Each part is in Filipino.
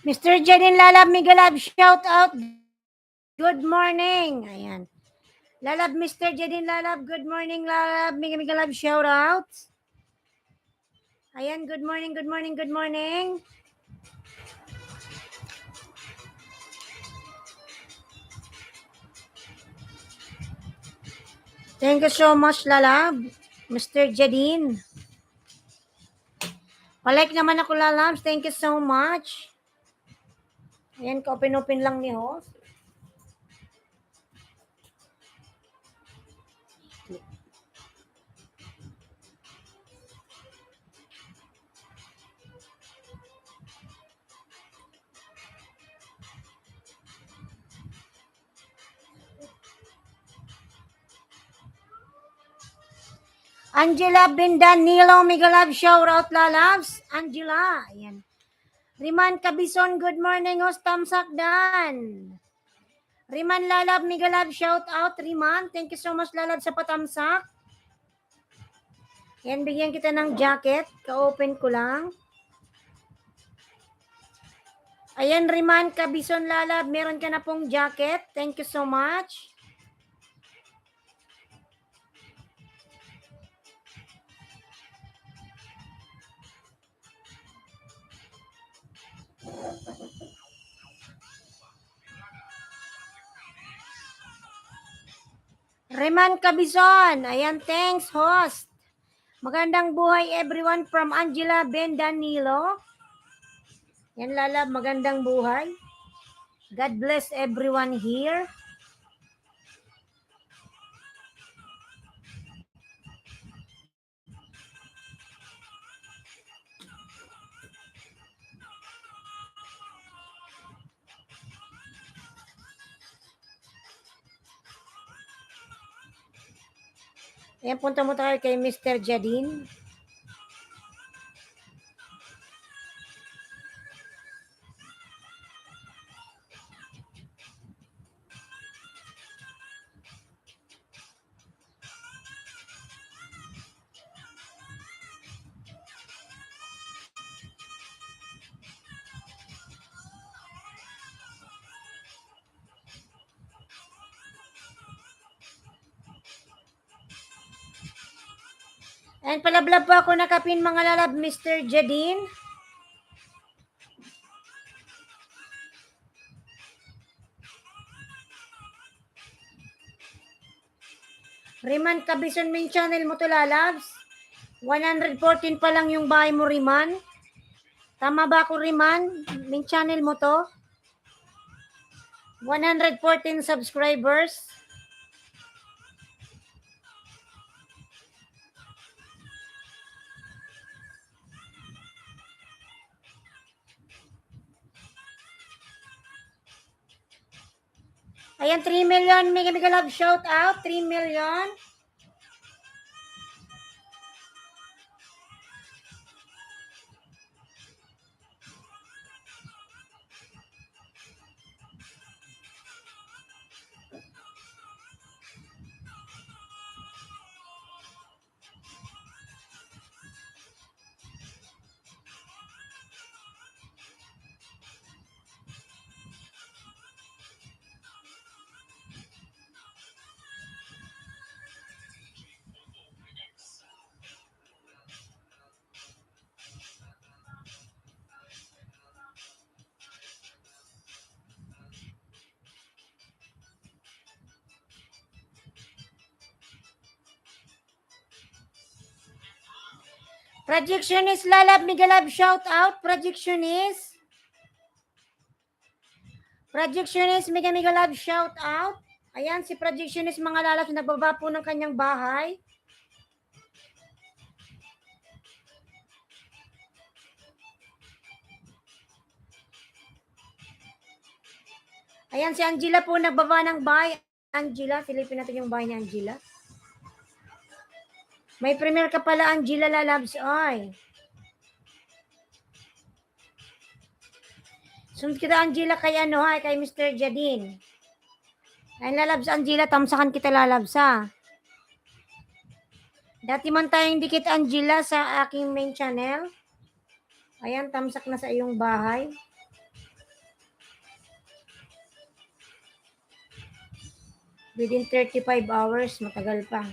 Mr. Janine Lalab, Migalab, shout out. Good morning. Ayan. Lalab, Mr. Janine Lalab, good morning, Lalab, Migalab, shout out. Ayan, good morning, good morning, good morning. Thank you so much, Lalab, Mr. Jadine. Palike naman ako, Lalabs. Thank you so much. Ayan, ka-open-open lang ni host. Angela Bindanilo, Migalab, shout out, Lalabs. Angela, ayan. Riman Cabison, good morning, host. Tamsak Dan. Riman Lalab, Migalab, shout out. Riman, thank you so much, Lalab, sa patamsak. Yan, bigyan kita ng jacket. Ka-open ko lang. Ayan, Riman Cabison Lalab, meron ka na pong jacket. Thank you so much. Riman Cabison, ayan, thanks, host. Magandang buhay, everyone, from Angela Bendanilo. Yan, Lalab, magandang buhay. God bless everyone here. Ayan, punta mo tayo kay Mr. Jadine. And palablab po ako nakapin, mga Lalab, Mr. Jadine. Riman Cabison, main channel mo to, Lalabs. 114 pa lang yung bahay mo, Riman. Tama ba ako, Riman? Main channel mo to. 114 subscribers. Ayan, 3 million. Mega love shout out. 3 million. Projectionist Lalab, Mega love shout out. Projectionist. Projectionist, Mega love shout out. Ayan, si Projectionist, mga Lalabs, nagbaba po ng kanyang bahay. Ayan, si Angela po nagbaba ng bahay. Angela, silipin natin yung bahay ni Angela. May premier ka pala, Angela Lalabs. Ay. Sunod kita, Angela, kay kay Mr. Jadine. Ay, Lalabs, Angela, tamsakan kita, Lalabs, ha. Dati man tayong dikit, Angela, sa aking main channel. Ayan, tamsak na sa iyong bahay. Within 35 hours, matagal pa.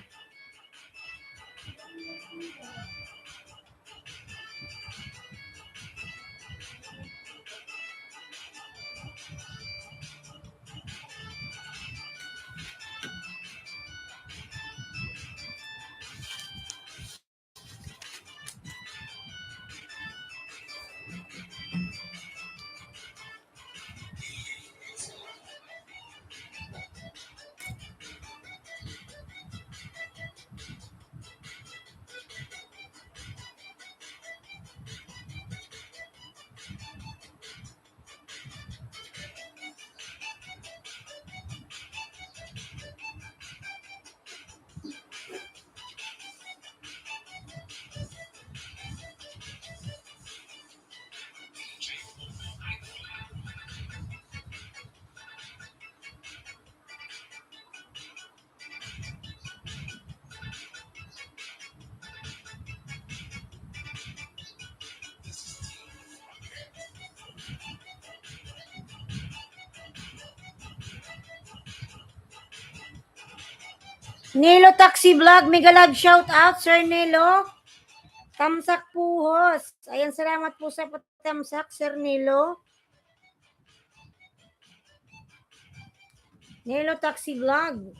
Nilo Taxi Vlog, mega love shout out, Sir Nilo. Tamsak Puhos. Ayan, salamat po sa patamsak, Sir Nilo. Nilo Taxi Vlog.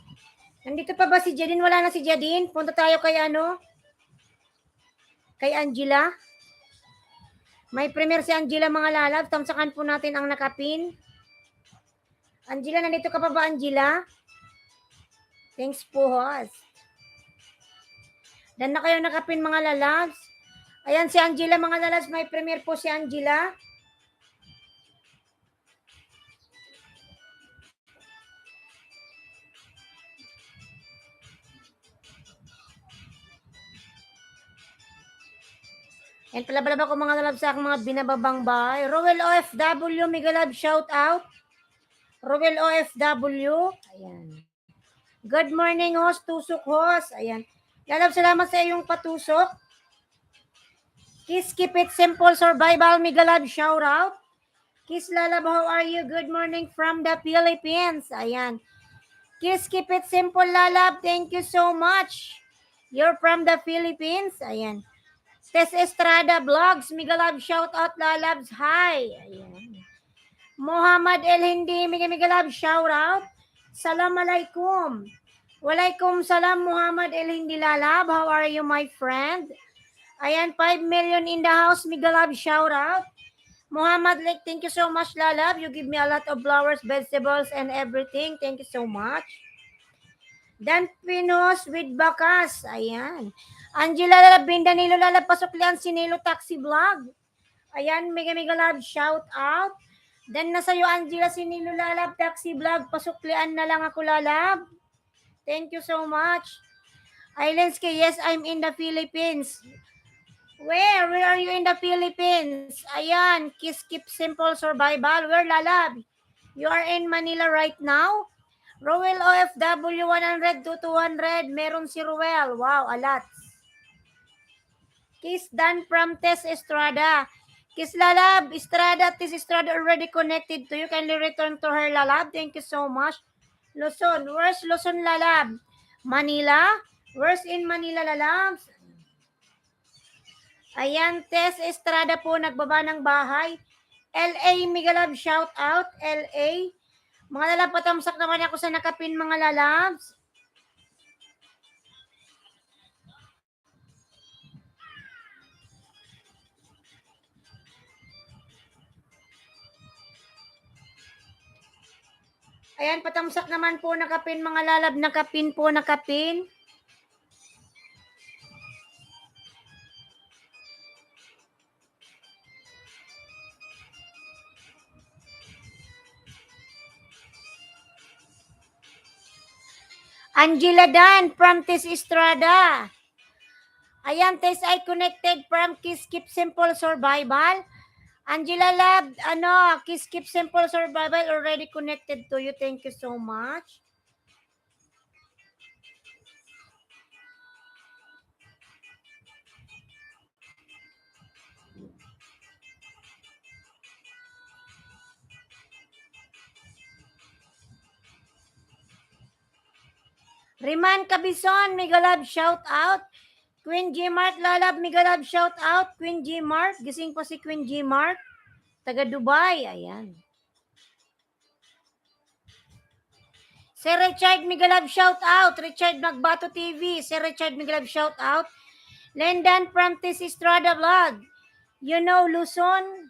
Nandito pa ba si Jadine? Wala na si Jadine. Punta tayo kay Kay Angela. May premier si Angela, mga lalab. Tamsakan po natin ang nakapin. Angela, nandito ka pa ba, Angela? Thanks po, host. Dan na kayo nakapin, mga lalabs. Ayan si Angela, mga lalabs. May premier po si Angela. And palabalaba ko, mga lalabs, sa aking mga binababang bahay. Rowel OFW, mega love shout out. Rowel OFW. Ayan. Good morning, host. Tusok, host. Ayan. Lalab, salamat sa iyong patusok. Kiss, keep it simple, survival, mega love shout out. Kiss, Lalab, how are you? Good morning from the Philippines. Ayan. Kiss, keep it simple, Lalab. Thank you so much. You're from the Philippines. Ayan. Tess Estrada Vlogs, mega love shout out, Lalabs. Hi. Ayan. Muhammad El Hindi, mega love shout out. Assalamualaikum. Walaikum salam, Muhammad El Hindi Lalab. How are you, my friend? Ayan, 5 million in the house. Mega love shout out. Muhammad Lake, thank you so much, Lalab. You give me a lot of flowers, vegetables, and everything. Thank you so much. Dan Pinos with Bakas. Ayan. Angela Lalab, Bindanilo Lalab, pasok liyan si Nilo Taxi Vlog. Ayan, mega love shout out. Then nasa iyo, Angela, si Nilo Lalab Taxi Vlog. Pasuklian na lang ako, Lalab. Thank you so much. Islands, yes, I'm in the Philippines. Where are you in the Philippines? Ayan, Kiss Keep Simple Survival. Where, Lalab? You are in Manila right now? Rowel OFW 100 to 200. Meron si Rowel. Wow, a lot. Kiss Dan from Tess Estrada. Kiss Lalab, Estrada, Tess Estrada already connected to you. Kindly return to her, Lalab. Thank you so much. Luzon. Where's Luzon, Lalab? Manila? Where's in Manila, Lalabs? Ayan, Tess Estrada po, nagbaba ng bahay. LA, mega love, shout out. LA. Mga lalab, patamsak naman ako sa nakapin, mga lalabs. Ayan, patamsak naman po, nakapin, mga lalab, nakapin po, nakapin. Angela Dan from Tess Estrada. Ayan, Tess, I connected from Kiss Keep Simple Survival. Angela Lab, Kiss Keep Simple Survival already connected to you. Thank you so much. Riman Cabison, mega love shout out. Queen G Mark Lalab, mega love shout out. Queen G Mark, gising po si Queen G Mark. Taga Dubai, ayan. Si Richard Migalab shout out. Richard Magbato TV. Si Richard Migalab shout out. Lendan from Tis Estrada Vlog. You know Luzon?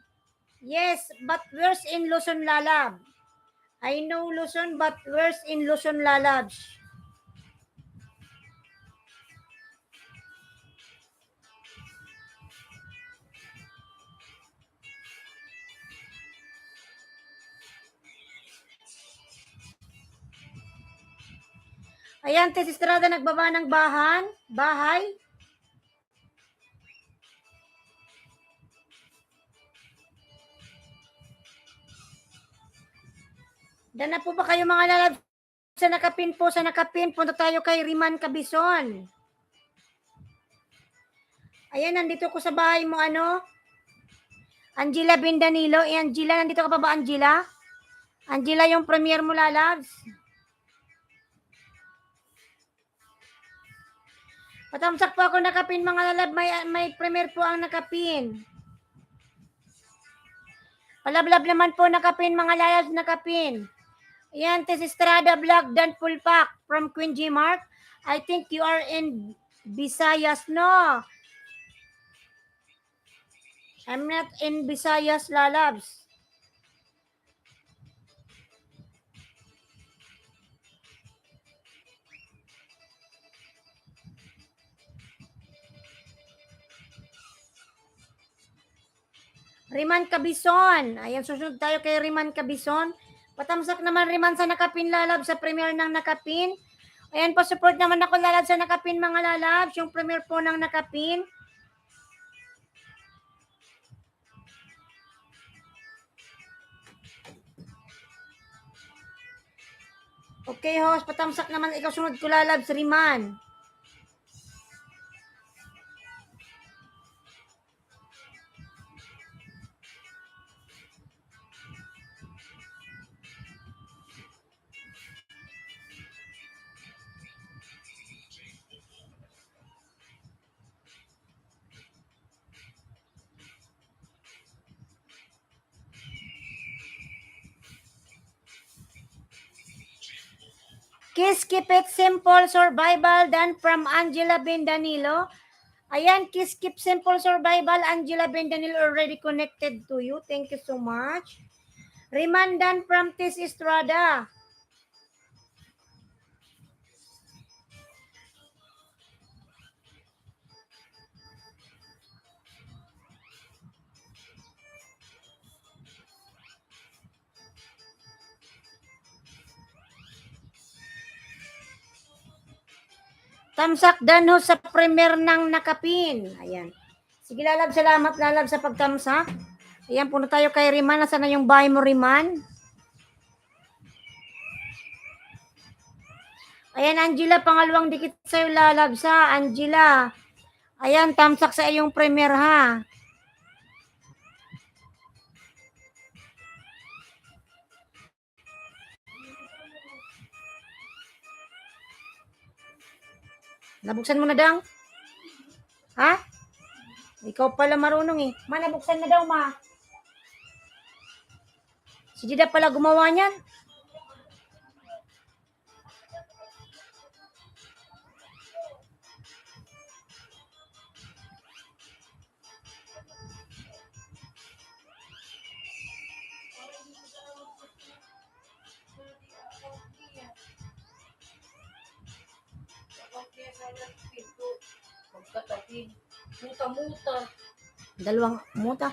Yes, but where's in Luzon Lalab? I know Luzon, but where's in Luzon Lalab? Ayan, Tis Estrada nagbaba ng bahay. Dan na po ba kayo mga lalab sa nakapin po? Sa nakapin, punta tayo kay Riman Cabison. Ayan, nandito ko sa bahay mo, ano? Angela Bindanilo. Angela, nandito ka pa ba, Angela? Angela, yung premier mo, lalabs. Patamsak po ako nakapin, mga lalab. May premier po ang nakapin. Palablab naman po nakapin, mga lalabs nakapin. Ayan, Tis Estrada Vlog, Dan Pulpak from Queen G Mark. I think you are in Visayas, no? I'm not in Visayas, lalabs. Riman Cabison. Ayan, susunod tayo kay Riman Cabison. Patamsak naman Riman sa nakapin, lalab, sa premier ng nakapin. Ayan, pa-support naman ako, lalab, sa nakapin, mga lalabs. Yung premier po ng nakapin. Okay, host, patamsak naman ikaw, sunod ko, lalabs, Riman. Kiss Keep It Simple Survival done from Angela Bendanilo. Ayan, Kiss Keep Simple Survival, Angela Bendanilo already connected to you. Thank you so much. Rimandan from Tis Estrada. Tamsak Danho sa premier ng nakapin. Ayan. Sige, lalab, salamat, lalab, sa pagtamsak. Ayan, puno tayo kay Riman. Nasaan na yung bahay mo, Riman? Ayan, Angela, pangalawang dikit sa'yo, lalab, sa Angela. Ayan, tamsak sa iyong premier, ha? Nabuksan mo na daw? Ha? Ikaw pala marunong eh. Ma, nabuksan na daw, ma. Si Jida pala gumawa niyan. Magkatapid. Muta-muta. Dalawang muta.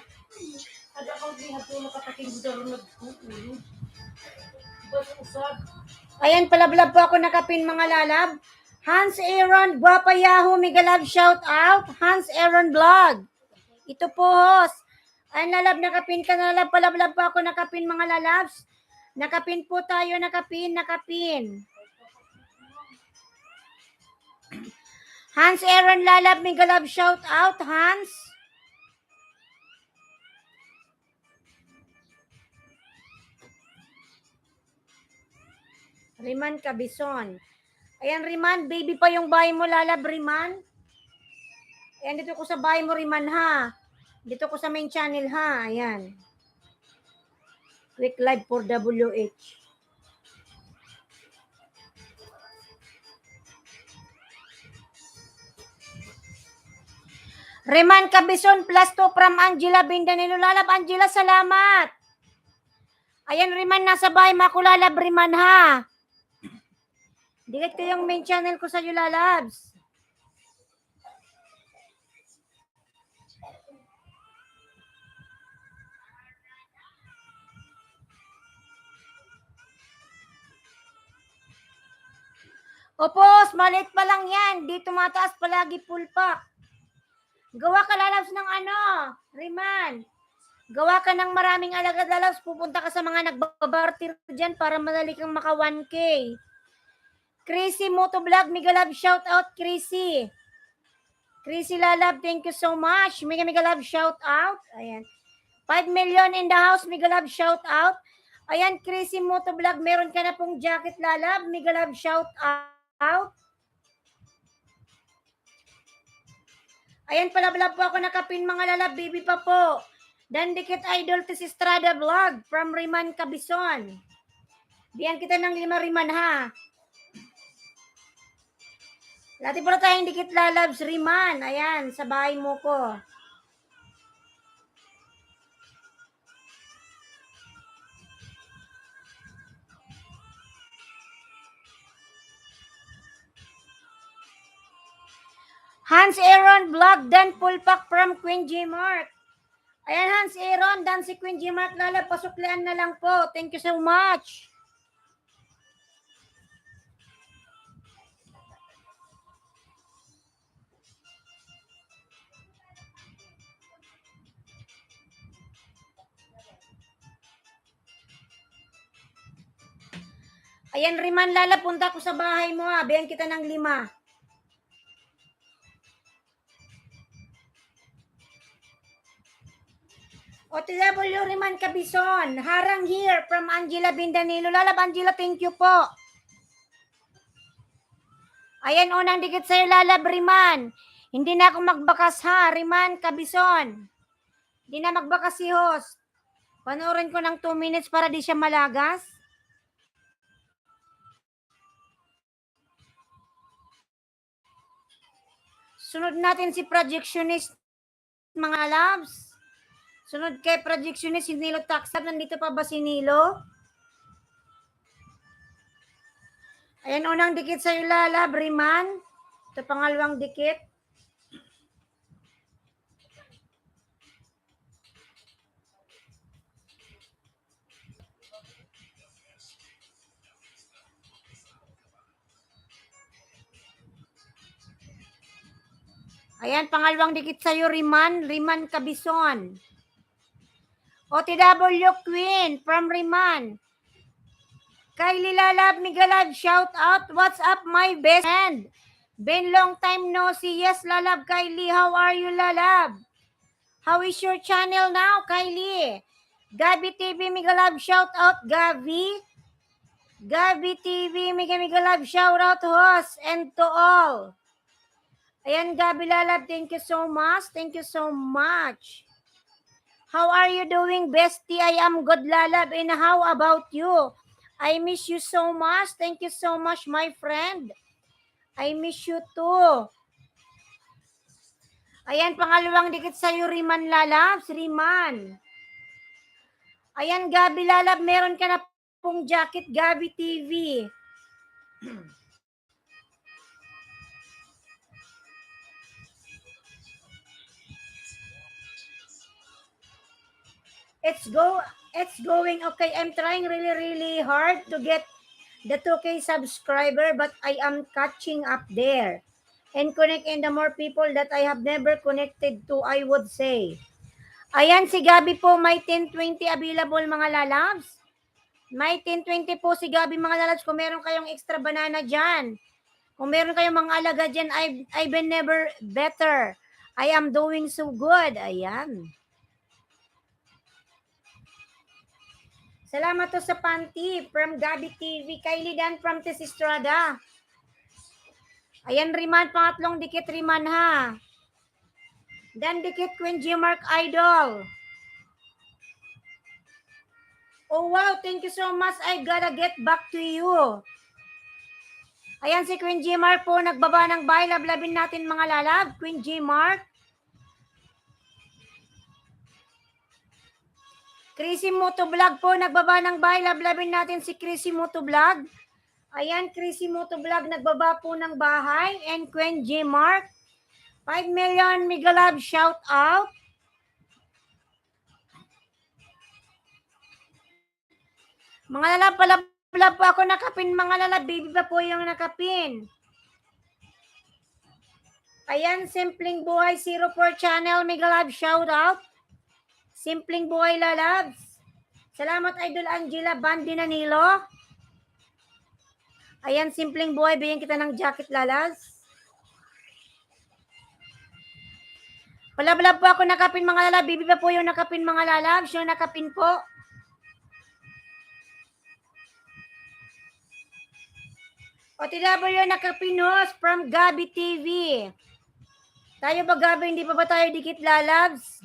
Ada kang lihat mo makatakin sa runod ko. Bas usad. Ayan, palablab po ako nakapin, mga lalab. Hans Aaron, Guapa Yahoo, mega love shout out. Hans Aaron Vlog. Ito po, host. Ayan, lalab, nakapin ka na, lalab. Palablab po ako nakapin, mga lalabs. Nakapin po tayo, nakapin. Hans Aaron Lalab, mega love shout out, Hans. Riman Cabison. Ayan, Riman, baby pa yung bahay mo, lalab, Riman. Ayan, dito ko sa bahay mo, Riman, ha. Dito ko sa main channel, ha. Ayan. Quick live for WH. Riman Cabison plus 2 from Angela Bindanilo. Lalab, Angela, salamat. Ayan, Riman, nasa bahay makulalab, Riman, ha. Dikit ko yung main channel ko sa Yulalabs. Opos, maliit pa lang yan. Di tumataas palagi pulpa. Gawa ka lalabs ng ano, Riman. Gawa ka ng maraming alagad lalabs. Pupunta ka sa mga nagbabartir dyan para madali kang maka 1K. Chrissy Motovlog, mega love shout out, Chrissy. Chrissy Lalab, thank you so much. Mega love shout out. Ayan. 5 million in the house, mega love shout out. Ayan, Chrissy Motovlog, meron ka na pong jacket lalab, mega love shout out. Ayan, palablab po ako nakapin mga lalab, baby pa po. Dandikit Idol to si Estrada Vlog from Riman Cabison. Diyan kita ng 5 Riman, ha. Lati po na tayong dikit lalabs, Riman. Ayan, sa bahay mo ko. Hans Aaron Vlog, Dan Pulpak from Queen G Mark. Ayan, Hans Aaron, Dan si Queen G Mark lalab, pasuklian na lang po. Thank you so much. Ayan, Riman lalab, punta ko sa bahay mo, ha. Bayan kita ng 5. OTW Riman Cabison, harang here from Angela Bindanilo. Lalab, Angela, thank you po. Ayan, unang dikit sa'yo, lalab, Riman. Hindi na ako magbakas, ha, Riman Cabison. Hindi na magbakas si host. Panoorin ko ng 2 minutes para di siya malagas. Sunod natin si Projectionist, mga labs. Sunod kay Projectionist, si Nilo Taksab. Nandito pa ba si Nilo? Ayan, unang dikit sa'yo, lalab, Riman. Ito, pangalawang dikit. Ayan, pangalawang dikit sa'yo, Riman. Riman Cabison. OTW Queen from Riman. Kylie Lalab, Migalab, shout out. What's up, my best friend? Been long time no see. Yes, Lalab, Kylie. How are you, Lalab? How is your channel now, Kylie? Gabi TV, Migalab, shout out, Gabi. Gabi TV, Migalab, shout out, host, and to all. Ayan, Gabi Lalab, thank you so much. Thank you so much. How are you doing, bestie? I am good, Lalab. And how about you? I miss you so much. Thank you so much, my friend. I miss you too. Ayan, pangalawang dikit sa'yo, Riman Lalabs. Riman. Ayan, Gabi Lalab, meron ka na pong jacket, Gabi TV. It's going okay. I'm trying really hard to get the 2K subscriber, but I am catching up there and connect in the more people that I have never connected to, I would say. Ayan, si Gabi po, may 1020 available, mga lalabs. May 1020 po si Gabi, mga lalabs. Kung meron kayong extra banana dyan, kung meron kayong mga alaga dyan, I've been never better. I am doing so good. Ayan. Salamat to sa panty from Gabi TV. Kylie Dan from Tess Estrada. Ayan, Riman, pangatlong dikit, Riman, ha. Dan dikit, Queen G. Mark Idol. Oh, wow, thank you so much. I gotta get back to you. Ayan, si Queen G. Mark po, nagbaba ng bahay. Lablabin natin, mga lalab. Queen G. Mark. Chrissy Motovlog po, nagbaba ng bahay. Lablabin natin si Chrissy Motovlog. Ayan, Chrissy Motovlog, nagbaba po ng bahay. And Queen G. Mark. 5 million Migalab shout out. Mga lalab, pala po ako nakapin. Mga lalab, baby pa po yung nakapin. Ayan, Simpleng Buhay 04 channel. Migalab shout out. Simpleng Buhay lalabs. Salamat Idol Angela Bandi Nanilo. Ayan, Simpleng Buhay, bigyan kita ng jacket lalas. Palablab po ako nakapin mga lalab. Bibi pa po yung nakapin mga lalab. Yung nakapin po. OTW nakapin host from Gabi TV. Tayo ba Gabi? Hindi pa ba tayo dikit lalabs?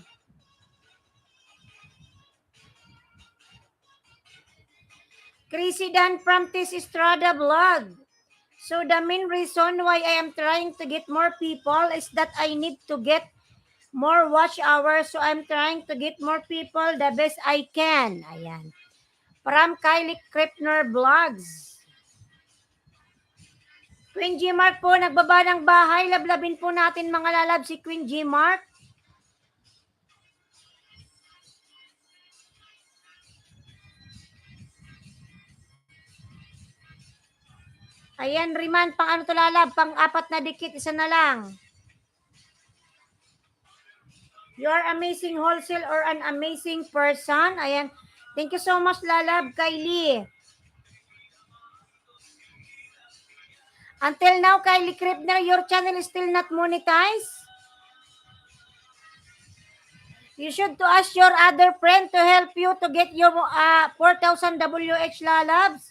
Chrissy Dan from Tis Estrada Vlog. So the main reason why I am trying to get more people is that I need to get more watch hours. So I'm trying to get more people the best I can. Ayan. From Kylie Kripner Vlogs. Queen G Mark po, nagbaba ng bahay. Lablabin po natin mga lalab si Queen G Mark. Ayan, Riman, pang ano to lalab? Pang apat na dikit, isa na lang. You are amazing wholesale or an amazing person. Ayan. Thank you so much, lalab, Kylie. Until now, Kylie Kripner, your channel is still not monetized. You should to ask your other friend to help you to get your 4,000 WH lalabs.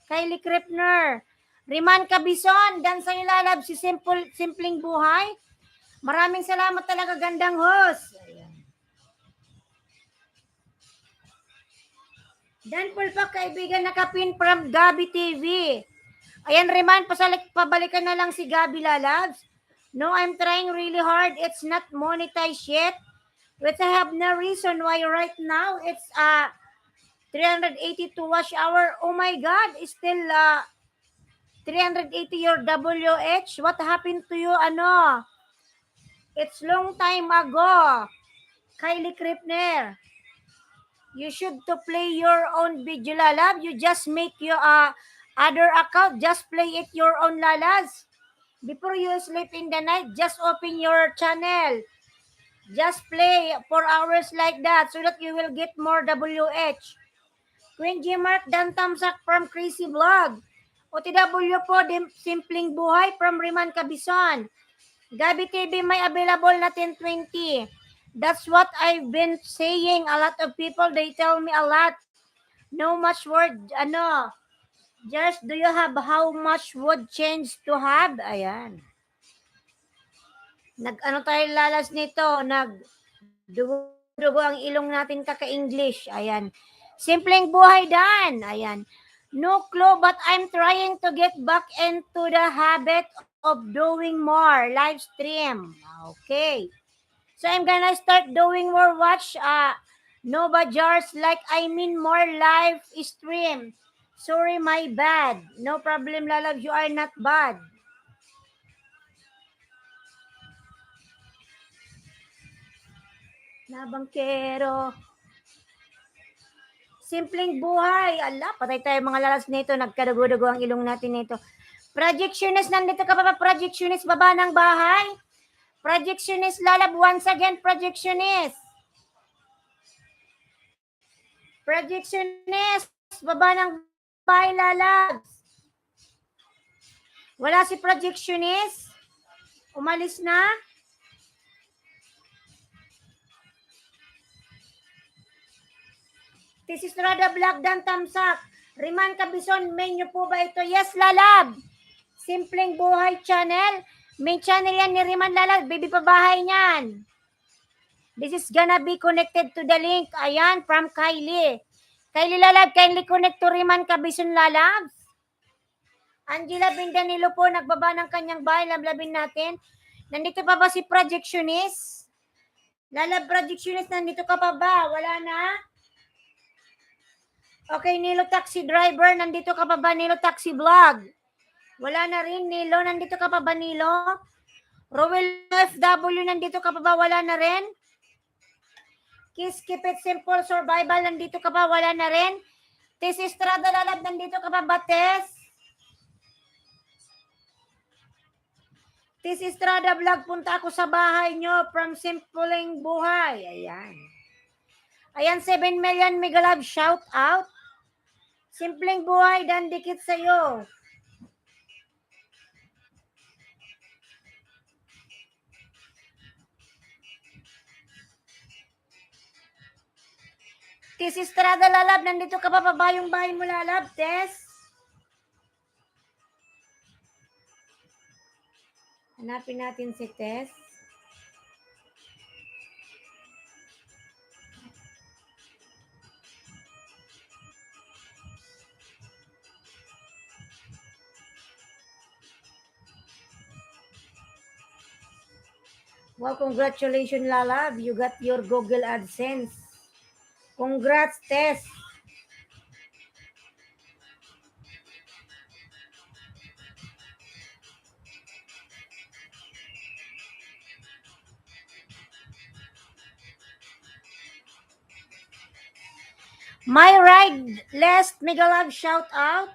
Kylie Kripner. Riman Cabison, dan sa ilalab si Simpleng Buhay. Maraming salamat talaga, gandang host. Ayan. Dan Pulpak, kaibigan nakapin from Gabi TV. Ayan, Riman, pabalikan na lang si Gabi lalabs. No, I'm trying really hard. It's not monetized yet. But I have no reason why right now it's 382 watch hour. Oh my God, it's still 380 your WH. What happened to you? Ano? It's long time ago. Kylie Kripner. You should to play your own video lalab. You just make your other account. Just play it your own lalas. Before you sleep in the night, just open your channel. Just play 4 hours like that so that you will get more WH. Queen G Mark Dan Tamsak from Crazy Vlog. OTW po, Simpleng Buhay from Riman Cabison. Gabi TV may available na 1020. That's what I've been saying. A lot of people, they tell me a lot. No much word, ano. Just, do you have how much would change to have? Ayan. Ano tayo lalas nito? Dugo ang ilong natin kaka-English. Ayan. Simpleng Buhay Dan. Ayan. No clue, but I'm trying to get back into the habit of doing more live stream. Okay. So I'm gonna start doing more watch Nova Jars like more live stream. Sorry, my bad. No problem, lalab. You are not bad. Nabangkero. Simpleng Buhay. Ala, patay tayo mga lalas nito. Nagkadugo-dugo ang ilong natin nito. Projectionist, nandito ka pa. Projectionist, baba ng bahay. Projectionist, lalab. Once again, projectionist. Projectionist, baba ng bahay, lalab. Wala si projectionist. Umalis na. Tis Estrada Vlog Dan Tamsak. Riman Cabison, menu po ba ito? Yes, lalab. Simpleng Buhay Channel. Main channel yan ni Riman Lalag. Baby pa bahay niyan. This is gonna be connected to the link. Ayan, from Kylie. Kylie Lalag, kindly connect to Riman Cabison Lalabs. Angela Bindanilo po, nagbaba ng kanyang bahay. Lablabin natin. Nandito pa ba si Projectionist? Lalab Projectionist, nandito ka pa ba? Wala na? Okay, Nilo Taxi Driver, nandito ka pa ba? Nilo Taxi Vlog. Wala na rin, Nilo. Nandito ka pa ba, Nilo? Rowel FW, nandito ka pa ba? Wala na rin? Kiss Keep It Simple Survival, nandito ka pa? Wala na rin? Tess Estrada Lalab, nandito ka pa ba, Tess? Tess Estrada Vlog, punta ako sa bahay nyo from Simpleng Buhay. Ayan. Ayan, 7 million mega love shout out. Simpleng Buhay, dan dikit sa'yo. Tess Estrada Lalab, nandito ka pa ba yung bahay mo, Lalab, Tess? Hanapin natin si Tess. Wow, congratulations, Lalab. You got your Google AdSense. Congrats, Tess. My Ride Last mega love shout out.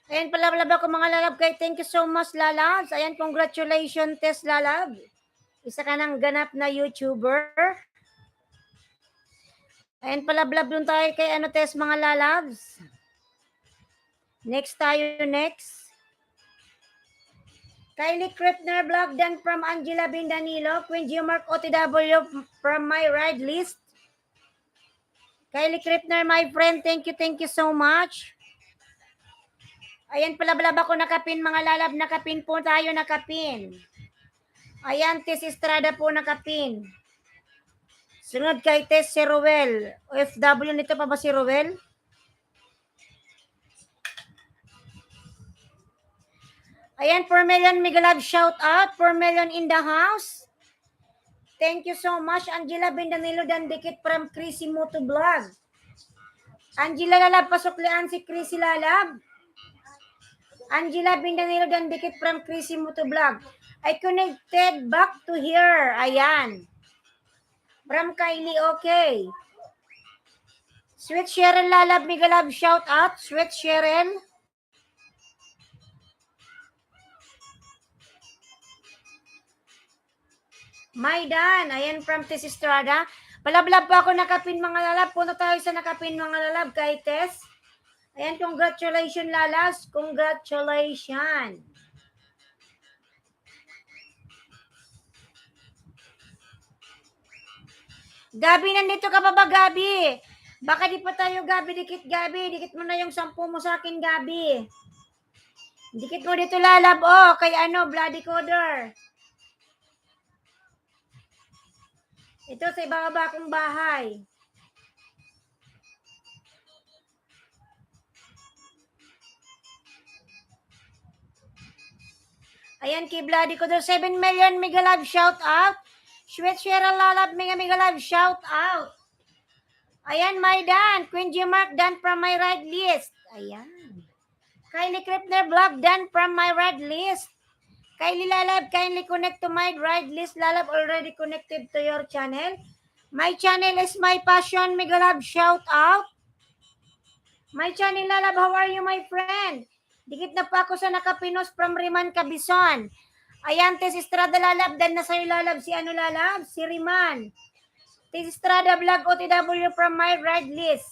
Ayan, palablab ako mga Lalab kay thank you so much, Lalabs. Ayan, congratulations, Tess Lalab. Isa ka ng ganap na YouTuber. Ayan, palablab dun tayo kay Tess mga Lalabs. Next tayo, next. Kylie Kripner Vlog done from Angela Bindanilo. Queen Geomark OTW from my ride list. Kylie Kripner, my friend, thank you so much. Ayan, palablab ako nakapin, mga Lalab, nakapin po tayo, nakapin. Ayan, Tess Estrada po nakapin. Sunod kay Tess si Rowel. OFW, nito pa ba si Rowel? Ayan, 4 million mega love shout out. 4 million in the house. Thank you so much, Angela Bindanilo dan dikit from Chrissy Moto Vlog. Angela Lalab, pasuklian si Chrissy Lalab. Angela Bindanilo dan dikit from Chrissy Moto Vlog. I connected back to here. Ayan. From Kylie, okay. Sweet Cheryl Lalab, mega love shout out. Sweet Cheryl. Maidan, ayan from Tess Estrada. Palablab pa ako nakapin, mga Lalab. Punta tayo sa nakapin, mga Lalab, kay Tess. Ayan, congratulations, Lalas. Congratulations. Gabi, nandito ka pa ba, Gabi? Baka di pa tayo, Gabi. Dikit, Gabi. Dikit mo na yung 10 mo sa akin, Gabi. Dikit mo dito, Lalab. Oh, kay Bloody Coder. Ito sa ibaba kong bahay. Ayan, kay Bloody Coder. 7 million mega love shout out. Sweet Cheryl Lalab, mega love shout out. Ayan, Maidan. Queen Geomark done from my ride list. Ayan. Kylie Kripner Vlog done from my ride list. Kylie Lalab, kindly connect to my ride list. Lalab, already connected to your channel. My channel is my passion. Mega love shout out. My channel, Lalab, how are you, my friend? Dikit na pa ako sa nakapinos from Riman Cabison. Ayan, Tess Estrada Lalab, dan na sa'yo, Lalab, si Lalab? Si Riman. Tess Estrada Vlog OTW from my ride list.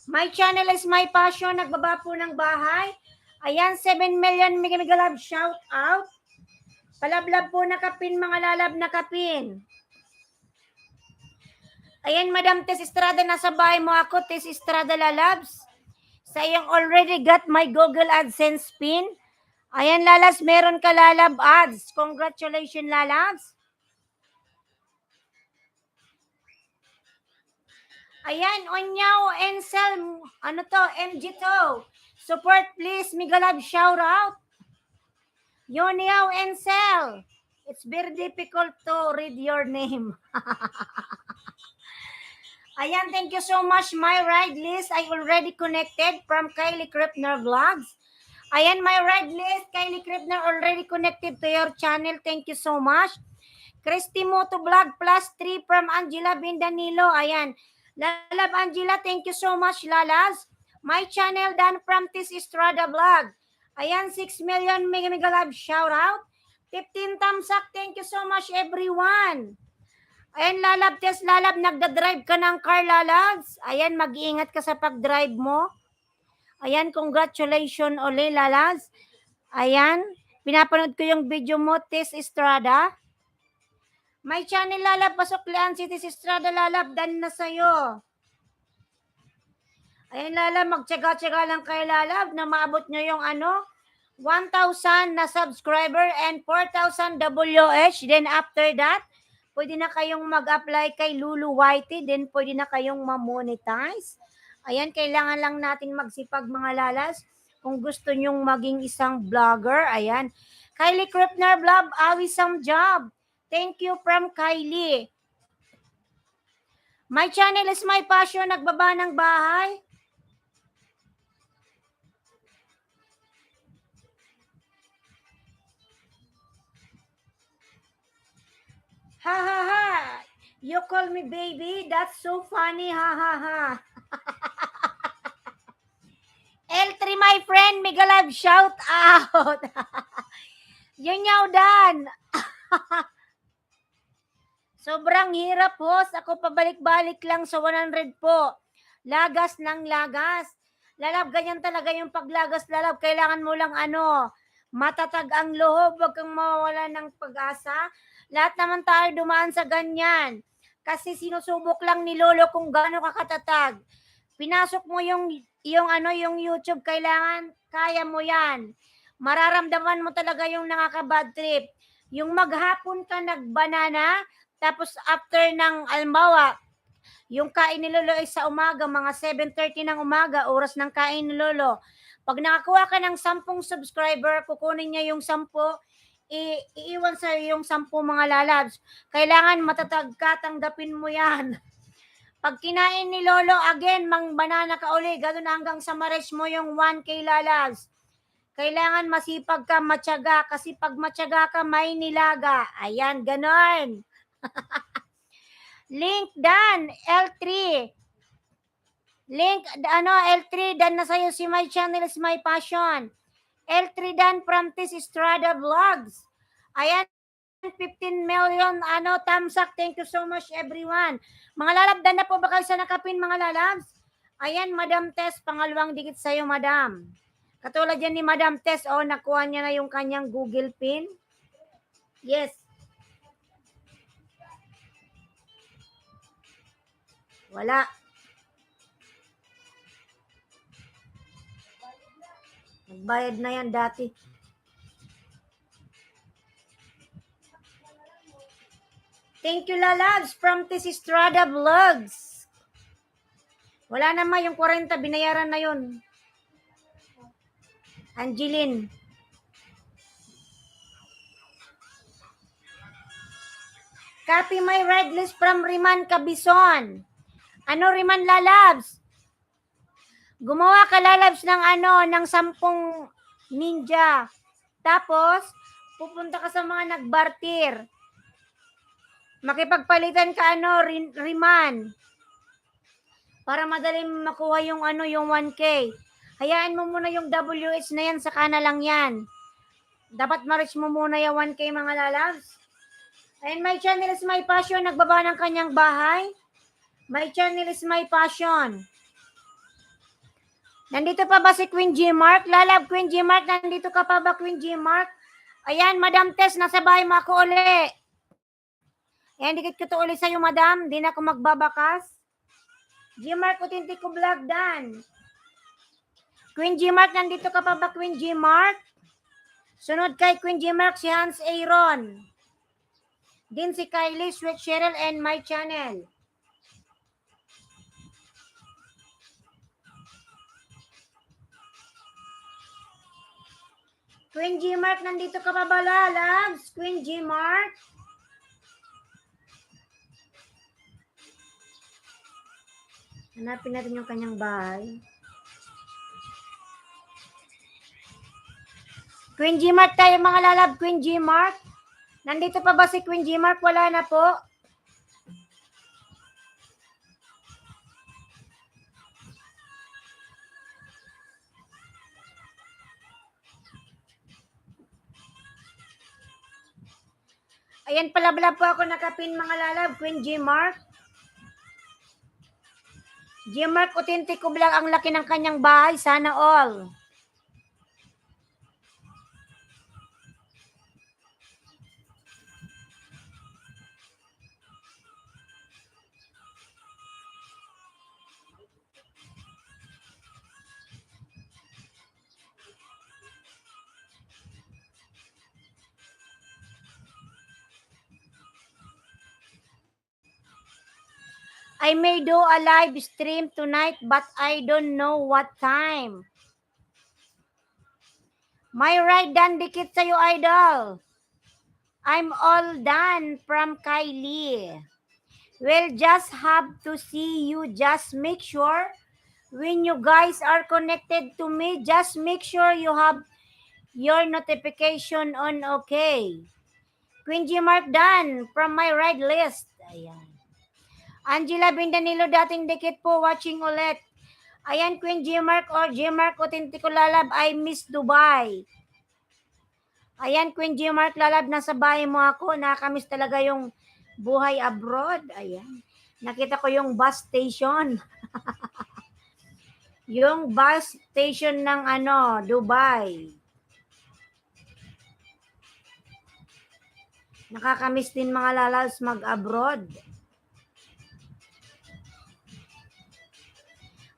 My channel is my passion. Nagbaba po ng bahay. Ayan, 7 million Mega Love shout out. Palablab po na kapin, mga lalab na kapin. Ayan, Madam Tess Estrada, nasa bahay mo ako, Tess Estrada Lalabs. Sa iyong already got my Google AdSense pin. Ayan, Lalabs, meron ka Lalab ads. Congratulations, Lalabs. Ayan, Onyaw, Ensel, ano to, MG to. Support please, Migalab, shout out. Yoniao Ensel. It's very difficult to read your name. Ayan, thank you so much, my ride list. I already connected from Kylie Kripner Vlogs. Ayan, my ride list. Kylie Kripner already connected to your channel. Thank you so much. Christy Moto Vlog +3 from Angela Bindanilo. Ayan. Lalab Angela, thank you so much, Lalas. My channel Dan from Tis Estrada Vlog. Ayan, 6 million mega love shout out. 15 thumbs up. Thank you so much, everyone. Ayan, Lalab, Tess Lalab, nagda-drive ka ng car, Lalabs. Ayan, mag-iingat ka sa pag-drive mo. Ayan, congratulations uli, Lalabs. Ayan, pinapanood ko yung video mo, Tess Estrada. My channel, Lalab, pasuklian si Tess Estrada, Lalab, dan na sa'yo. Ayan, Lalab, magtsaga-tsaga lang kay Lalab na maabot nyo yung 1,000 na subscriber and 4,000 WH. Then after that, pwede na kayong mag-apply kay Lulu Whitey. Then pwede na kayong ma-monetize. Ayan, kailangan lang natin magsipag, mga Lalas. Kung gusto nyong maging isang vlogger, ayan. Kylie Kripner Vlog, awisang job. Thank you from Kylie. My channel is my passion. Nagbaba ng bahay. Ha ha ha. You call me baby? That's so funny. Ha ha ha. L3, my friend. Mega love shout out. Yun yaw, Dan. Sobrang hirap, host. Ako pabalik-balik lang sa 100 po. Lagas ng lagas. Lalab, ganyan talaga yung paglagas, Lalab. Kailangan mo lang matatag ang loob. Huwag kang mawawala ng pag-asa. Lahat naman tayo dumaan sa ganyan. Kasi sinusubok lang ni Lolo kung gaano ka katatag. Pinasok mo yung YouTube, kailangan, kaya mo yan. Mararamdaman mo talaga yung nakaka-bad trip. Yung maghapon ka nagbanana, tapos after ng almawa, yung kain ni Lolo ay sa umaga, mga 7:30 ng umaga, oras ng kain ni Lolo. Pag nakakuha ka ng 10 subscriber, kukunin niya yung 10, iiwan sa yung 10, mga Lalabs. Kailangan matatag ka, tanggapin mo yan. Pag kinain ni Lolo, again, mang banana ka uli, gano'n hanggang sa ma-reach mo yung 1K, Lalabs. Kailangan masipag ka, matyaga, kasi pag matyaga ka, may nilaga. Ayan, gano'n. Link Dan, L3. Link, L3, Dan na sa'yo si my channel is my passion. L3 Dan from Tis Estrada Vlogs. Ayan, 15 million thumbs up. Thank you so much, everyone. Mga Lalab, Dan na po ba kayo sa nakapin, mga Lalabs? Ayan, Madam Tess, pangalawang dikit sa'yo, Madam. Katulad yan ni Madam Tess, nakuha niya na yung kanyang Google pin. Yes. Wala. Nagbayad na yan dati. Thank you, Lalabs, from Tis Estrada Vlogs. Wala naman yung 40, binayaran na yun. Angeline. Copy my ride list from Riman Cabison. Ano, Riman, Lalabs? Gumawa ka, Lalabs, ng ng 10 ninja. Tapos, pupunta ka sa mga nagbartir. Makipagpalitan ka, Riman. Para madali makuha yung yung 1K. Hayaan mo muna yung WH na yan, saka na lang yan. Dapat ma-reach mo muna yung 1K, mga Lalabs. And my channel is my passion. Nagbaba ng kanyang bahay. My channel is my passion. Nandito pa ba si Queen G Mark? Lalab, Queen G Mark, nandito ka pa ba, Queen G Mark? Ayan, Madam Tess, nasa bahay mo ako uli. Ayan, dikit ko to uli sa'yo, Madam. Di na ako magbabakas. G Mark, Autentico Vlog, Dan. Queen G Mark, nandito ka pa ba, Queen G Mark? Sunod kay Queen G Mark, si Hans Aaron. Din si Kylie, Sweet Cheryl, and my channel. Queen G Mark, nandito ka pa ba, lalabs? Queen G Mark? Hanapin natin yung kanyang bahay. Queen G Mark tayo mga lalab, Queen G Mark. Nandito pa ba si Queen G Mark? Wala na po. Ayan pala po ako nakapin mga lalab, Queen G Mark. G Mark, Autentico Vlog, ang laki ng kanyang bahay. Sana all. I may do a live stream tonight, but I don't know what time. My right done dikit sa'yo, idol. I'm all done from Kylie. We'll just have to see you. Just make sure when you guys are connected to me, just make sure you have your notification on, okay. Queen G Mark done from my right list. Ayan. Angela Bindanilo, dating dikit po, watching ulit. Ayan, Queen G Mark or G Mark Autentico Lalab, I miss Dubai. Ayan, Queen G Mark Lalab, nasa bahay mo ako. Nakakamiss talaga yung buhay abroad. Ayan. Nakita ko yung bus station. Yung bus station ng Dubai. Nakakamiss din mga lalabs mag-abroad.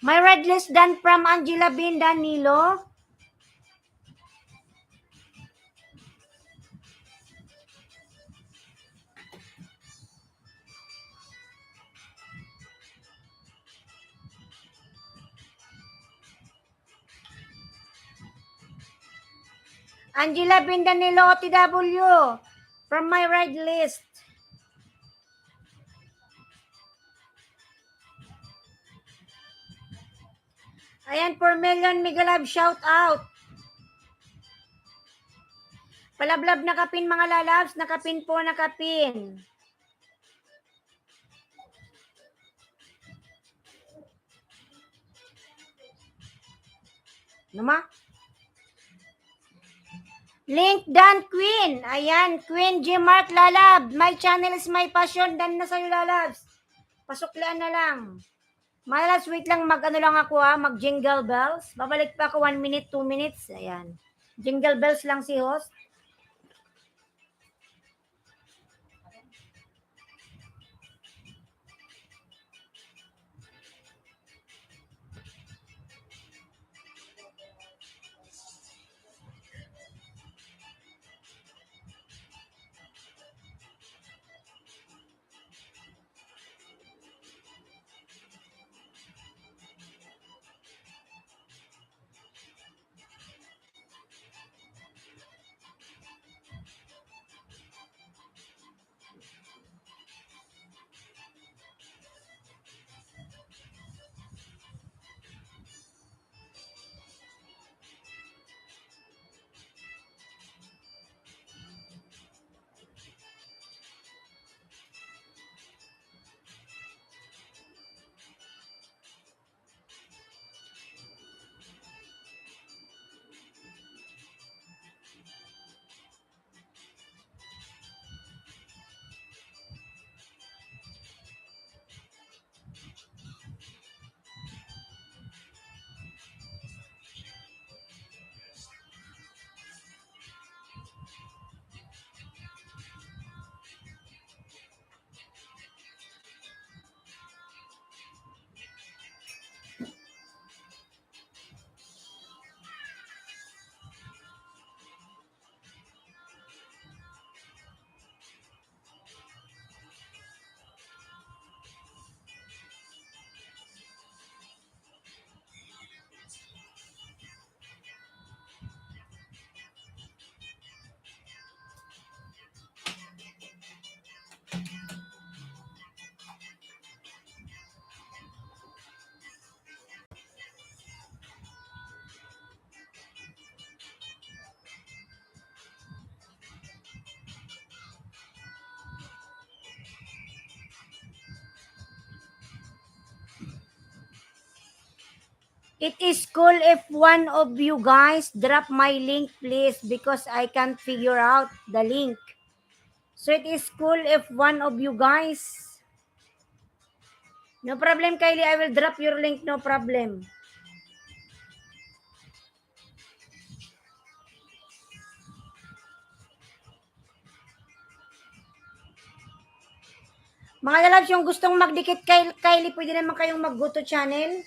My red list done from Angela Bin Danilo. Angela Bin Danilo, OTW. From my red list. Ayan, 4 million Migalab, shout out. Palablab nakapin mga lalabs, nakapin po, nakapin. Numa? Link done, Queen. Ayan, Queen G Mark Lalab. My channel is my passion. Dan na sa'yo, lalabs. Pasuklaan na lang. Malas, wait lang, lang ako mag jingle bells. Babalik pa ako 1 minute, 2 minutes. Ayan. Jingle bells lang si host. It is cool if one of you guys drop my link, please, because I can't figure out the link. So it is cool if one of you guys. No problem, Kylie. I will drop your link. No problem. Mga lalabs, yung gustong magdikit kay Kylie, pwede naman kayong mag-go to channel.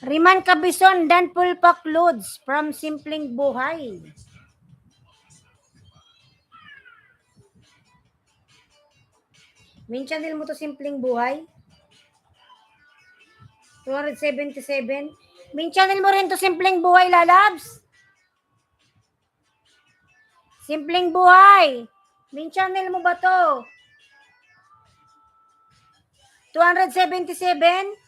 Riman Cabison dan Pulpak Loads from Simpleng Buhay. Main channel mo to Simpleng Buhay? 277. Main channel mo rin to Simpleng Buhay, lalabs? Simpleng Buhay. Main channel mo ba to? 277?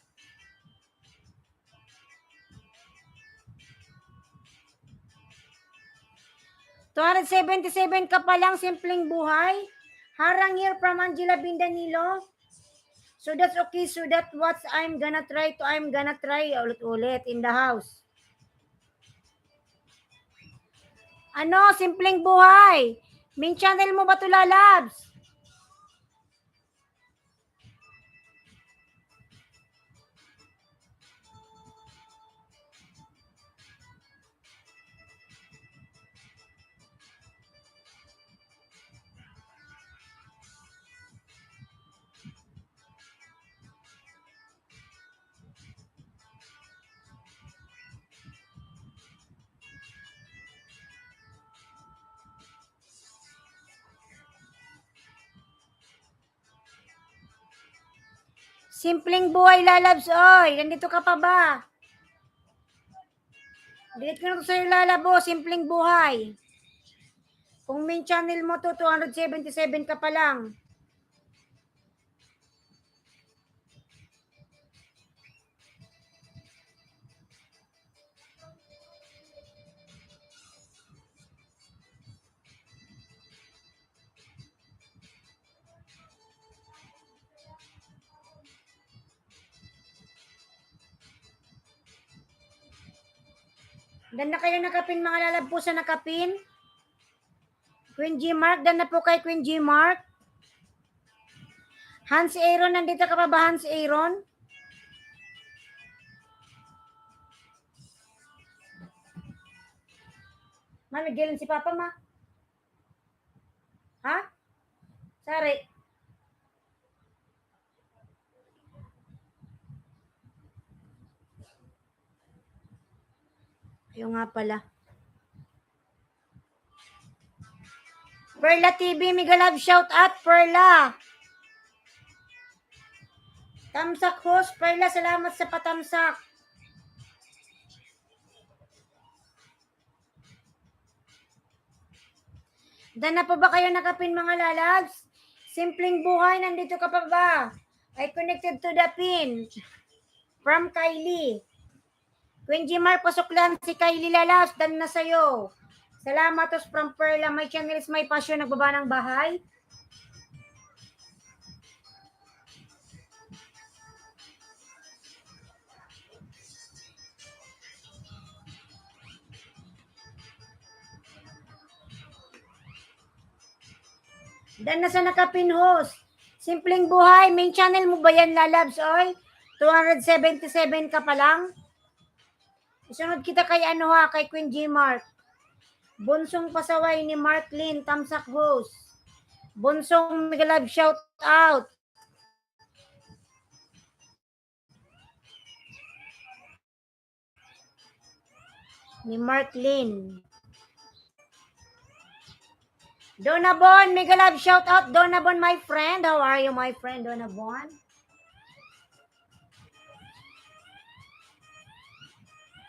$277 ka pa lang, Simpleng Buhay? Harang here from Angela Bindanilo. So that's okay. So that what I'm gonna try ulit-ulit in the house. Ano, Simpleng Buhay? Main channel mo ba to, lalabs? Simpleng Buhay, lalabs, oy. Nandito ka pa ba? Delete ko na to sa'yo, lalabo. Simpleng Buhay. Kung main channel mo to, 277 ka pa lang. Dan na kayo nakapin, mga lalab po sa nakapin. Queen G Mark, dan na po kay Queen G Mark. Hans Aaron, nandito ka pa ba, Hans Aaron? Ma, nagilan si Papa, ma. Ha? Sorry. Ayaw nga pala. Perla TV, mega love shout out, Perla. Tamsak host, Perla, salamat sa patamsak. Dan na po ba kayo nakapin, mga lalabs? Simpleng Buhay, nandito ka pa ba? I connected to the pin. From Kylie. Queen Gmar, pasok lang si Kylie Lalas. Dan na sa'yo. Salamat tos from Perla. My channel is my passion. Nagbaba ng bahay. Dan na sa nakapinhost. Simpleng buhay. Main channel mo ba yan, Lalabs? Oy, 277 ka pa lang. Isunod kita kay ano ha, kay Queen G. Mark. Bunsong pasaway ni Mark Lynn, Tamsak host. Bunsong Migalab, shout out. Ni Mark Lynn. Donabon, Migalab, shout out. Donabon, my friend. How are you, my friend, Donabon?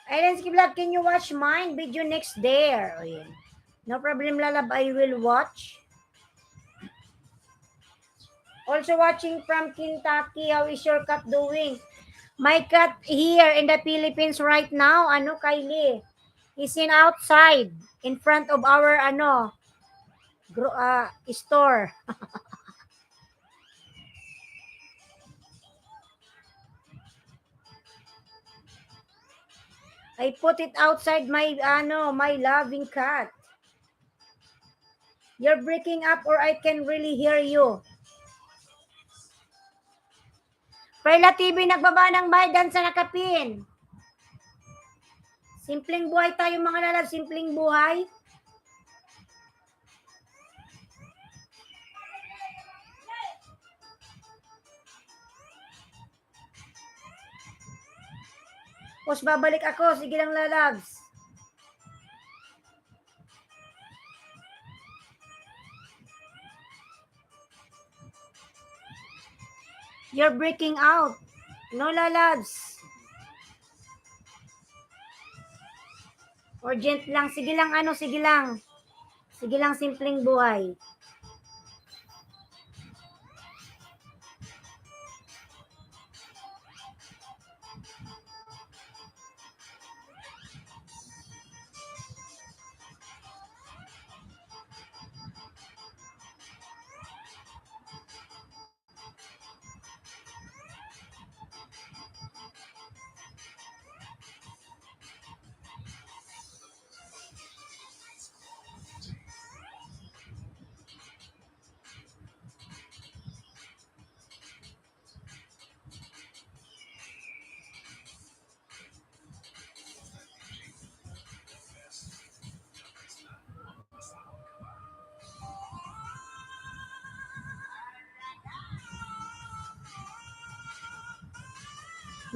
Islands Kiblab, can you watch mine? Video next there. Oh, yeah. No problem, Lalab, I will watch. Also watching from Kentucky. How is your cat doing? My cat here in the Philippines right now, ano, Kylie, is in outside in front of our store. I put it outside my my loving cat. You're breaking up or I can really hear you. Perla TV, nagbaba ng baydan sa nakapin. Simpleng buhay tayo mga lalab, simpleng buhay. Tapos babalik ako, sige lang lalabs. You're breaking out. No lalabs. Urgent lang, sige lang sige lang. Sige lang, simpleng buhay.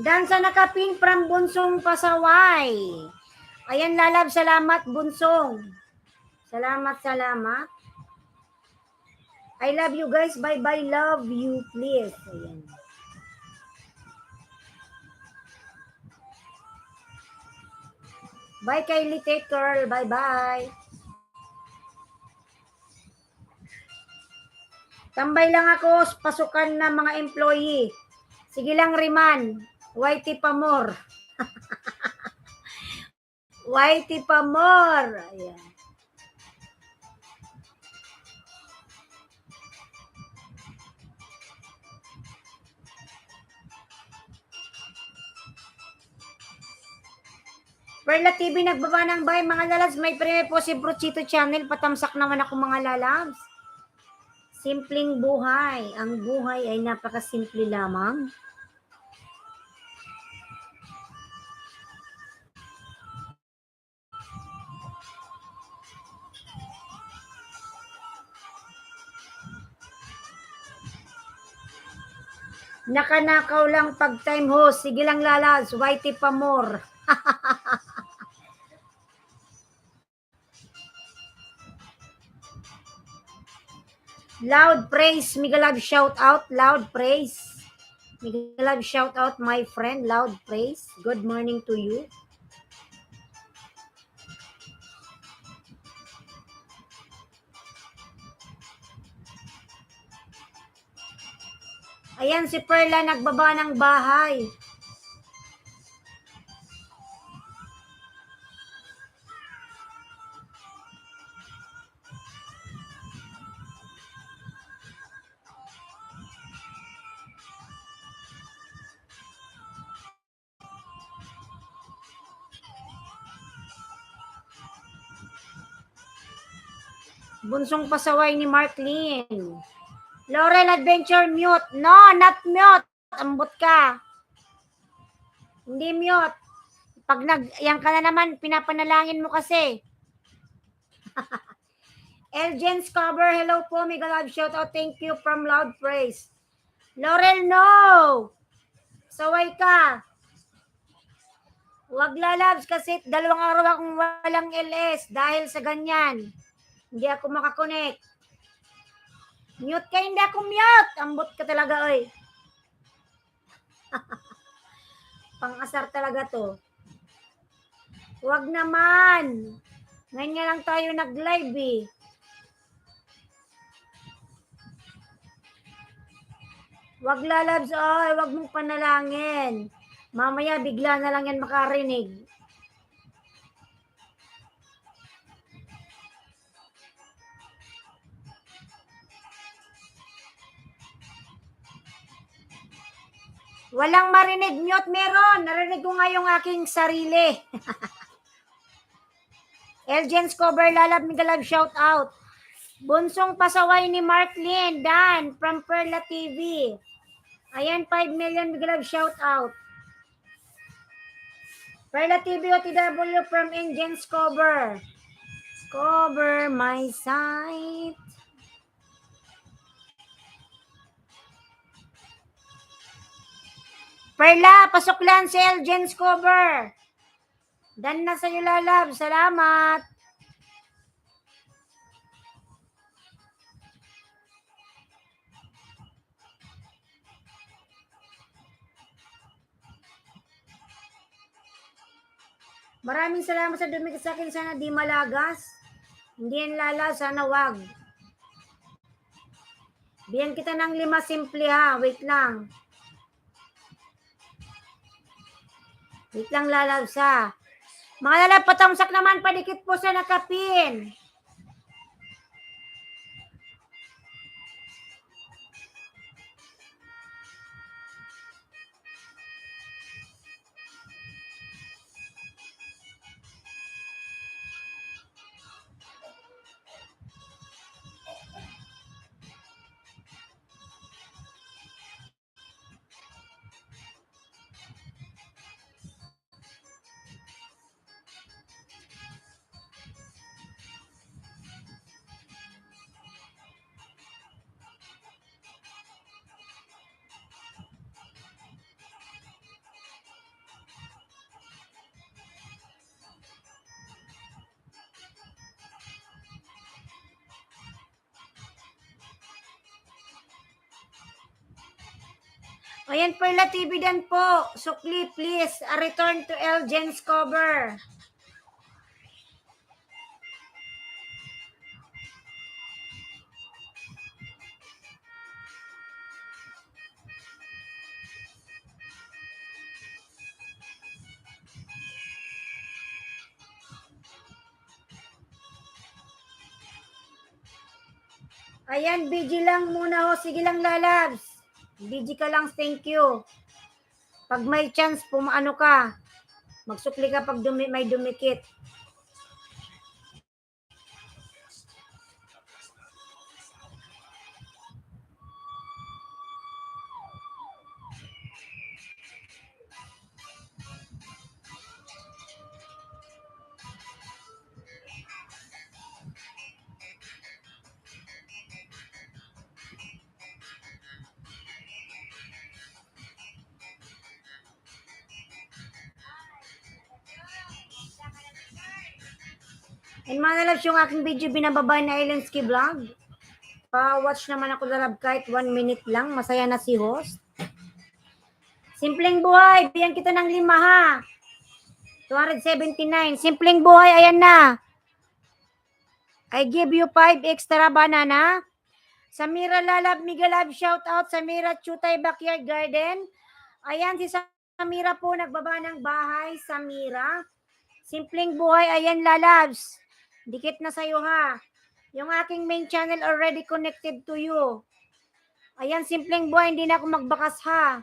Dan sa nakapin from Bunsong Pasaway. Ayan lalab, salamat Bunsong. Salamat. I love you guys. Bye-bye. Love you, please. Ayan. Bye, Kylie. Take care. Bye-bye. Tambay lang ako. Pasukan na mga employee. Sige lang, Riman. Whitey Pamor. Whitey Pamor. Ayan. Perla TV, nagbaba ng bay, mga lalabs. May premiere po si Bruchito Channel. Patamsak naman ako mga lalabs. Simpleng buhay. Ang buhay ay napakasimple lamang. Nakanakaw lang pag time host. Sige lang lalabs. Whitey Pamor. Loud praise, Migalab shout out, loud praise. Migalab shout out, my friend, loud praise. Good morning to you. Ayan si Perla nagbaba ng bahay. Bunsong pasaway ni Marklin. Laurel Adventure mute. No, not mute. Ambot ka. Hindi mute. Pag yan ka na naman, pinapanalangin mo kasi. Elgins Cover, hello po. Mega love shout out. Thank you from Loud Praise. Laurel, no. Saway ka. Huwag lalabs kasi 2 araw akong walang LS dahil sa ganyan. Hindi ako makakonect. Mute ka, hindi ako mute. Ambot ka talaga, oy. Pang-asar talaga to. Huwag naman. Ngayon nga lang tayo nag-live eh. Huwag lalabs, oy. Huwag mong panalangin. Mamaya bigla na lang yan makarinig. Walang marinig, mute meron. Narinig ko nga yung aking sarili. Elgins Cover, lalab, mega love, shout out. Bunsong pasaway ni Marklin, Dan, from Perla TV. Ayan, 5 million, mega love, shout out. Perla TV OTW from Elgins Cover. Cover my sight. Perla, pasok lang si Elgins Cover. Dan na sa'yo, lalab. Salamat. Maraming salamat sa dumikit sa akin. Sana di malagas. Hindi yan lala. Sana wag. Biyan kita ng 5 simple ha. Wait lang. Wait lang lalabs ha. Mga lalab, patamsak naman. Padikit po sa nakapin. Ayan, Perla TV dan po. Sukli, please. A return to Elgins Cover. Ayan, BG lang muna ho. Sige lang, lalabs. BG ka lang, thank you. Pag may chance, pumaano ka. Magsukli ka pag may dumikit. And mga lalabs, yung aking video binababa na Elensky Vlog. Pa-watch naman ako lalab kahit 1 minute lang. Masaya na si host. Simpleng buhay. Biyan kita ng 5 ha. 279. Simpleng buhay. Ayan na. I give you 5 extra banana. Samira lalab, mega love, shout out. Samira Chutay Backyard Garden. Ayan si Samira po nagbaba ng bahay. Samira. Simpleng buhay. Ayan lalabs. Dikit na sa'yo ha. Yung aking main channel already connected to you. Ayan, simpleng buhay. Hindi na ako magbakas ha.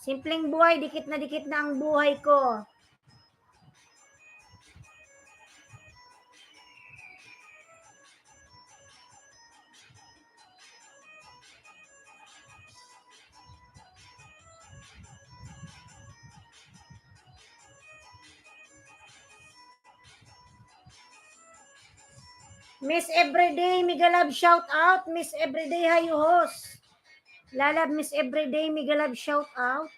Simpleng buhay. Dikit na ang buhay ko. Miss Everyday, Migalab shout out. Miss Everyday Hayuhos. Lalab Miss Everyday, Migalab shout out.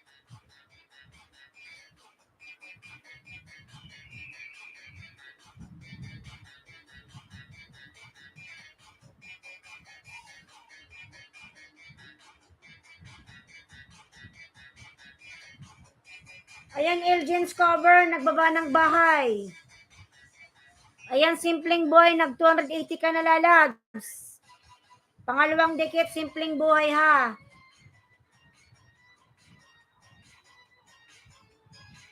Ayan, Elgin's cover, nagbaba ng bahay. Ayan, Simpleng Boy, nag 280 ka na lalabs. Pangalawang dikit, Simpleng Buhay ha.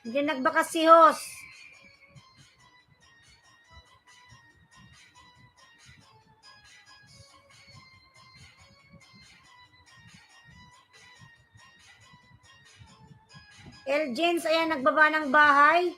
Hindi nagbakas si Hos. Elgins, ayan, nagbaba ng bahay.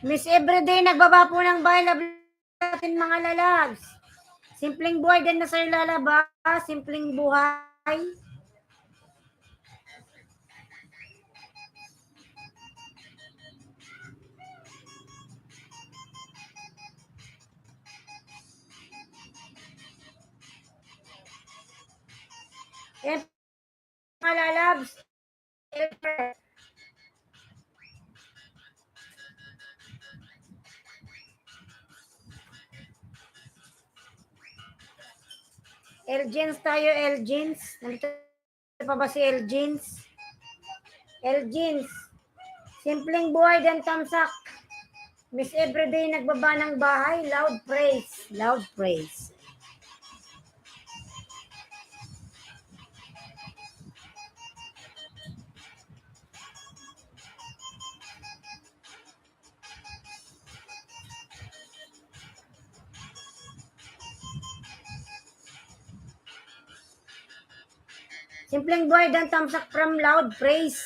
Miss Everyday, nagbaba po ng bahay. Love natin mga lalabs. Simpleng Buhay din na sa'yo lalaba. Simpleng Buhay. Ayan, mga lalabs. Elgins tayo, Elgins. Nandito pa ba si Elgins? Elgins. Simpleng Buhay din tamsak. Miss Everyday, nagbaba ng bahay. Loud praise. Loud praise. Simpleng Buhay dan tamsak from Loud Praise.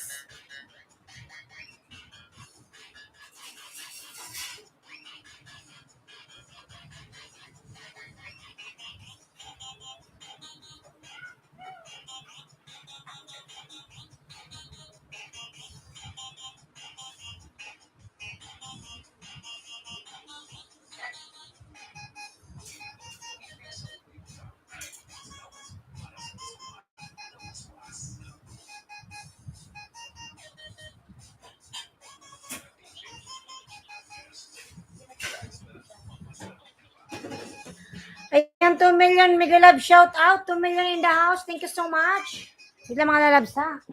Ayan, 2 million Mega Love shout out. 2 million in the house. Thank you so much. Sila mga lalabs ha.